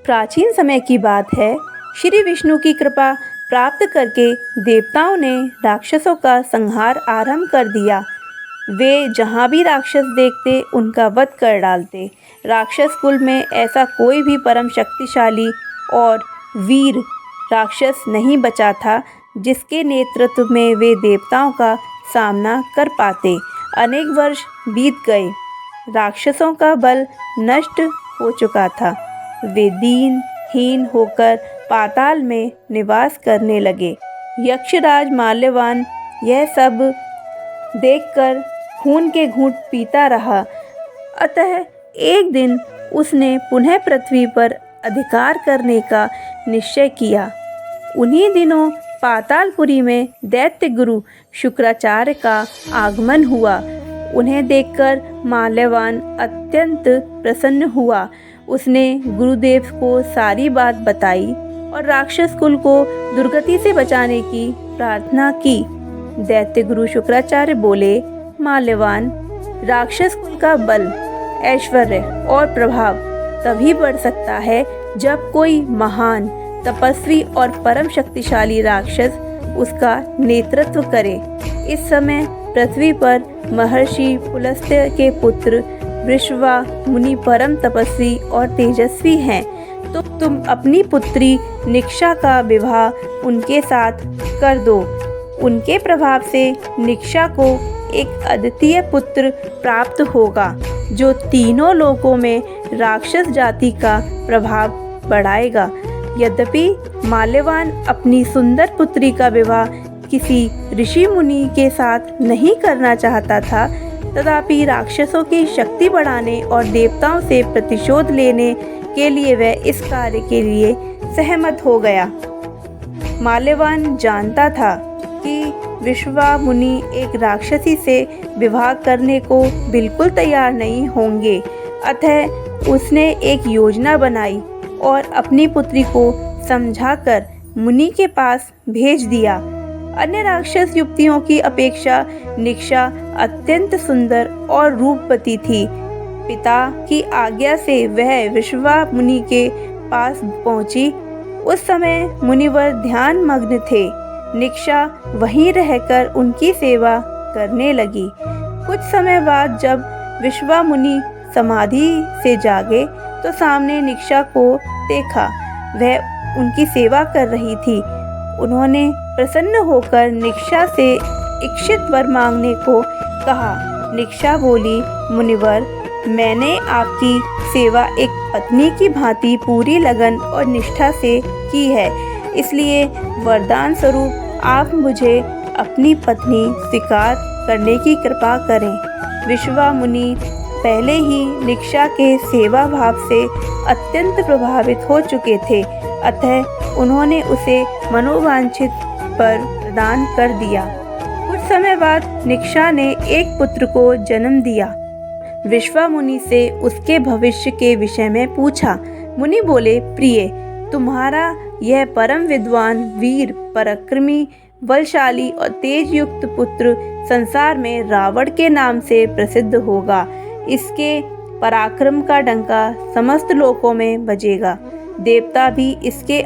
प्राचीन समय की बात है। श्री विष्णु की कृपा प्राप्त करके देवताओं ने राक्षसों का संहार आरंभ कर दिया। वे जहाँ भी राक्षस देखते उनका वध कर डालते। राक्षस कुल में ऐसा कोई भी परम शक्तिशाली और वीर राक्षस नहीं बचा था जिसके नेतृत्व में वे देवताओं का सामना कर पाते। अनेक वर्ष बीत गए, राक्षसों का बल नष्ट हो चुका था। वे दीनहीन होकर पाताल में निवास करने लगे। यक्षराज माल्यवान यह सब देखकर खून के घूंट पीता रहा। अतः एक दिन उसने पुनः पृथ्वी पर अधिकार करने का निश्चय किया। उन्हीं दिनों पातालपुरी में दैत्य गुरु शुक्राचार्य का आगमन हुआ। उन्हें देखकर माल्यवान अत्यंत प्रसन्न हुआ। उसने गुरुदेव को सारी बात बताई और राक्षस कुल को दुर्गति से बचाने की प्रार्थना की। दैत्य गुरु शुक्राचार्य बोले, माल्यवान, राक्षस कुल का बल, ऐश्वर्य और प्रभाव तभी बढ़ सकता है जब कोई महान तपस्वी और परम शक्तिशाली राक्षस उसका नेतृत्व करे। इस समय पृथ्वी पर महर्षि पुलस्त्य के पुत्र वृषवा मुनि परम तपस्वी और तेजस्वी हैं। तो तुम अपनी पुत्री निक्षा का विवाह उनके साथ कर दो। उनके प्रभाव से निक्षा को एक अद्वितीय पुत्र प्राप्त होगा जो तीनों लोकों में राक्षस जाति का प्रभाव बढ़ाएगा। यद्यपि माल्यवान अपनी सुंदर पुत्री का विवाह किसी ऋषि मुनि के साथ नहीं करना चाहता था, तथापि राक्षसों की शक्ति बढ़ाने और देवताओं से प्रतिशोध लेने के लिए वह इस कार्य के लिए सहमत हो गया। माल्यवान जानता था कि विश्वा मुनि एक राक्षसी से विवाह करने को बिल्कुल तैयार नहीं होंगे। अतः उसने एक योजना बनाई और अपनी पुत्री को समझाकर मुनि के पास भेज दिया। अन्य राक्षस युवतियों की अपेक्षा निक्षा अत्यंत सुंदर और रूपवती थी। पिता की आज्ञा से वह विश्वा मुनि के पास पहुंची। उस समय मुनिवर ध्यान मग्न थे। निक्षा वहीं रहकर उनकी सेवा करने लगी। कुछ समय बाद जब विश्वा मुनि समाधि से जागे तो सामने निक्षा को देखा। वह उनकी सेवा कर रही थी। उन्होंने प्रसन्न होकर निक्षा से इच्छित वर मांगने को कहा। निक्षा बोली, मुनिवर, मैंने आपकी सेवा एक पत्नी की भांति पूरी लगन और निष्ठा से की है, इसलिए वरदान स्वरूप आप मुझे अपनी पत्नी स्वीकार करने की कृपा करें। विश्वा मुनि पहले ही निक्षा के सेवा भाव से अत्यंत प्रभावित हो चुके थे, अतः उन्होंने उसे मनोवांछित वर प्रदान कर दिया। कुछ समय बाद निक्षा ने एक पुत्र को जन्म दिया। विश्वा मुनि से उसके भविष्य के विषय में पूछा। मुनि बोले, प्रिय, तुम्हारा यह परम विद्वान, वीर, पराक्रमी, बलशाली और तेज युक्त पुत्र संसार में रावण के नाम से प्रसिद्ध होगा। इसके पराक्रम का डंका समस्त लोकों में बजेगा। देवता भी इसके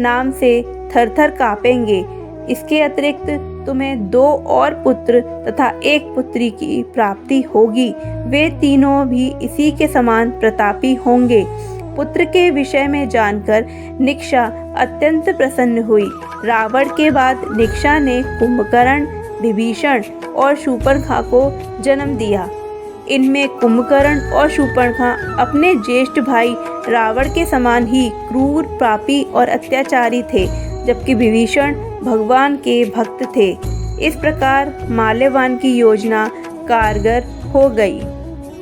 नाम से थर-थर कांपेंगे। इसके अतिरिक्त तुम्हें 2 और पुत्र तथा एक पुत्री की प्राप्ति होगी। वे तीनों भी इसी के समान प्रतापी होंगे। पुत्र के विषय में जानकर निक्षा अत्यंत प्रसन्न हुई। रावण के बाद निक्षा ने कुंभकर्ण, विभीषण और शूर्पणखा को जन्म दिया। इनमें कुंभकर्ण और शूर्पणखा अपने ज्येष्ठ भाई रावण के समान ही क्रूर, पापी और अत्याचारी थे, जबकि विभीषण भगवान के भक्त थे। इस प्रकार माल्यवान की योजना कारगर हो गई।